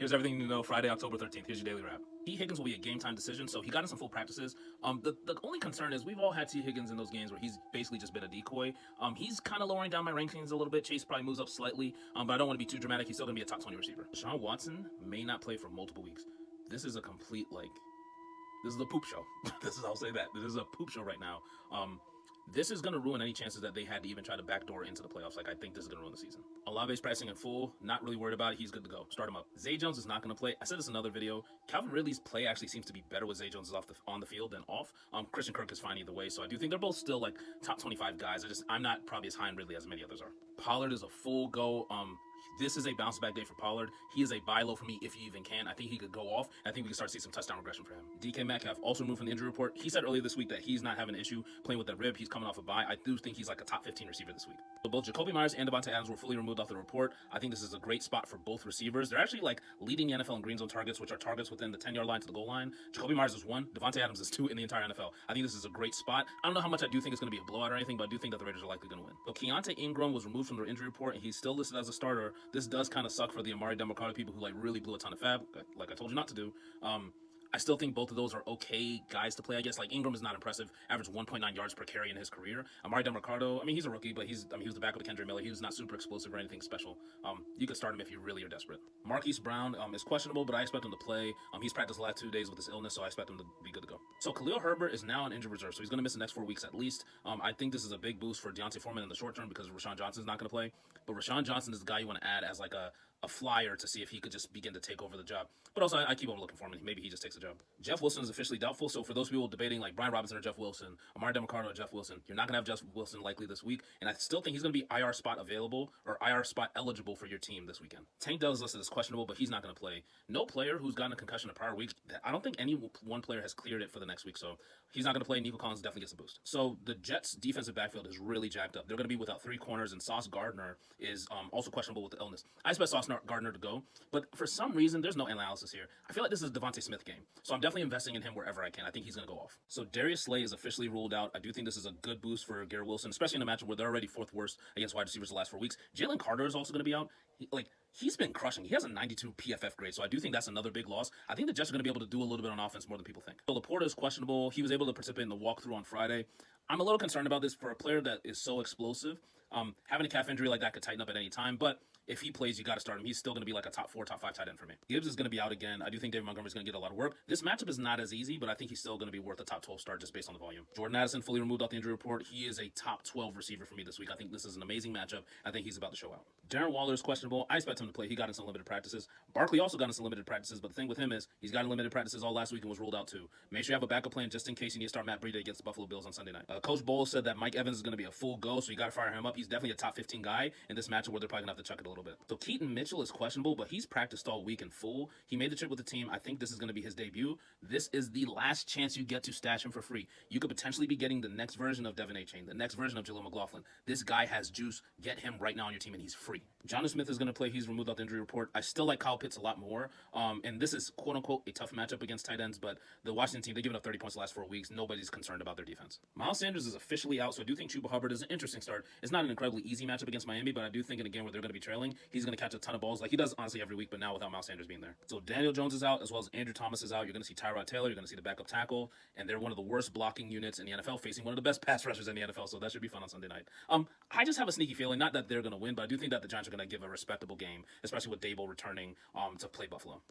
Here's everything you need to know Friday, October 13th. Here's your daily wrap. T. Higgins will be a game time decision, so he got in some full practices. The only concern is we've all had T. Higgins in those games where he's basically just been a decoy. He's kind of lowering down my rankings a little bit. Chase probably moves up slightly, but I don't want to be too dramatic. He's still going to be a top 20 receiver. Deshaun Watson may not play for multiple weeks. This is a complete, this is a poop show. I'll say that. This is a poop show right now. This is going to ruin any chances that they had to even try to backdoor into the playoffs. I think this is going to ruin the season. Olave's practicing in full. Not really worried about it. He's good to go. Start him up. Zay Jones is not going to play. I said this in another video. Calvin Ridley's play actually seems to be better with Zay Jones on the field than off. Christian Kirk is fine either way, so I do think they're both still top 25 guys. I'm not probably as high in Ridley as many others are. Pollard is a full go. This is a bounce back day for Pollard. He is a buy low for me if you even can. I think he could go off. I think we can start to see some touchdown regression for him. DK Metcalf also removed from the injury report. He said earlier this week that he's not having an issue playing with that rib. He's coming off a bye. I do think he's like a top 15 receiver this week. So both Jacoby Myers and Davante Adams were fully removed off the report. I think this is a great spot for both receivers. They're actually leading the NFL in green zone targets, which are targets within the 10-yard line to the goal line. Jacoby Myers is 1. Davante Adams is 2 in the entire NFL. I think this is a great spot. I don't know how much I do think it's going to be a blowout or anything, but I do think that the Raiders are likely going to win. So Keontae Ingram was removed from their injury report, and he's still listed as a starter. This does kind of suck for the Amari Demercado people who really blew a ton of fab, like I told you not to do. I still think both of those are okay guys to play, I guess. Ingram is not impressive, averaged 1.9 yards per carry in his career. Amari Demercado, he's a rookie, but he was the backup of Kendra Miller. He was not super explosive or anything special. You could start him if you really are desperate. Marquise Brown is questionable, but I expect him to play. He's practiced the last 2 days with his illness, so I expect him to be good to go. So Khalil Herbert is now on injured reserve, so he's going to miss the next 4 weeks at least. I think this is a big boost for Deontay Foreman in the short term because Rashawn Johnson's not going to play. But Rashawn Johnson is the guy you want to add as a flyer to see if he could just begin to take over the job. But also, I keep overlooking for him. Maybe he just takes the job. Jeff Wilson is officially doubtful. So for those people debating Brian Robinson or Jeff Wilson, Amari Demercado or Jeff Wilson, you're not going to have Jeff Wilson likely this week. And I still think he's going to be IR spot available or IR spot eligible for your team this weekend. Tank Dell is listed as questionable, but he's not going to play. No player who's gotten a concussion in prior weeks, I don't think any one player has cleared it for the next week. So he's not going to play. Nico Collins definitely gets a boost. So the Jets' defensive backfield is really jacked up. They're going to be without 3 corners, and Sauce Gardner is also questionable with the illness. I expect Sauce Gardner to go, but for some reason, there's no analysis here. I feel like this is a Devontae Smith game, so I'm definitely investing in him wherever I can. I think he's going to go off. So Darius Slay is officially ruled out. I do think this is a good boost for Garrett Wilson, especially in a matchup where they're already 4th worst against wide receivers the last 4 weeks. Jalen Carter is also going to be out. He's been crushing. He has a 92 PFF grade, so I do think that's another big loss. I think the Jets are going to be able to do a little bit on offense more than people think. So Porta is questionable. He was able to participate in the walkthrough on Friday. I'm a little concerned about this for a player that is so explosive. Having a calf injury like that could tighten up at any time, but if he plays, you got to start him. He's still going to be like a top 4, top 5 tight end for me. Gibbs is going to be out again. I do think David Montgomery is going to get a lot of work. This matchup is not as easy, but I think he's still going to be worth a top 12 start just based on the volume. Jordan Addison fully removed off the injury report. He is a top 12 receiver for me this week. I think this is an amazing matchup. I think he's about to show out. Darren Waller is questionable. I expect him to play. He got in some limited practices. Barkley also got in some limited practices, but the thing with him is he's got in limited practices all last week and was ruled out too. Make sure you have a backup plan just in case you need to start Matt Breida against the Buffalo Bills on Sunday night. Coach Bowles said that Mike Evans is going to be a full go, so you got to fire him up. He's definitely a top 15 guy in this matchup where they're probably going to have to chuck it a little bit. So Keaton Mitchell is questionable, but he's practiced all week in full. He made the trip with the team. I think this is going to be his debut. This is the last chance you get to stash him for free. You could potentially be getting the next version of Devin A-Chain, the next version of Jaleel McLaughlin. This guy has juice. Get him right now on your team, and he's free. Jonnu Smith is going to play. He's removed off the injury report. I still like Kyle Pitts a lot more. And this is, quote-unquote, a tough matchup against tight ends, but the Washington team, they've given up 30 points the last 4 weeks. Nobody's concerned about their defense. Miles Sanders is officially out, so I do think Chuba Hubbard is an interesting start. It's not an incredibly easy matchup against Miami, but I do think in a game where they're going to be trailing, he's going to catch a ton of balls like he does, honestly, every week, but now without Miles Sanders being there. So Daniel Jones is out, as well as Andrew Thomas is out. You're going to see Tyrod Taylor. You're going to see the backup tackle, and they're one of the worst blocking units in the NFL, facing one of the best pass rushers in the NFL, so that should be fun on Sunday night. I just have a sneaky feeling, not that they're going to win, but I do think that the Giants are going to give a respectable game, especially with Dable returning to play Buffalo.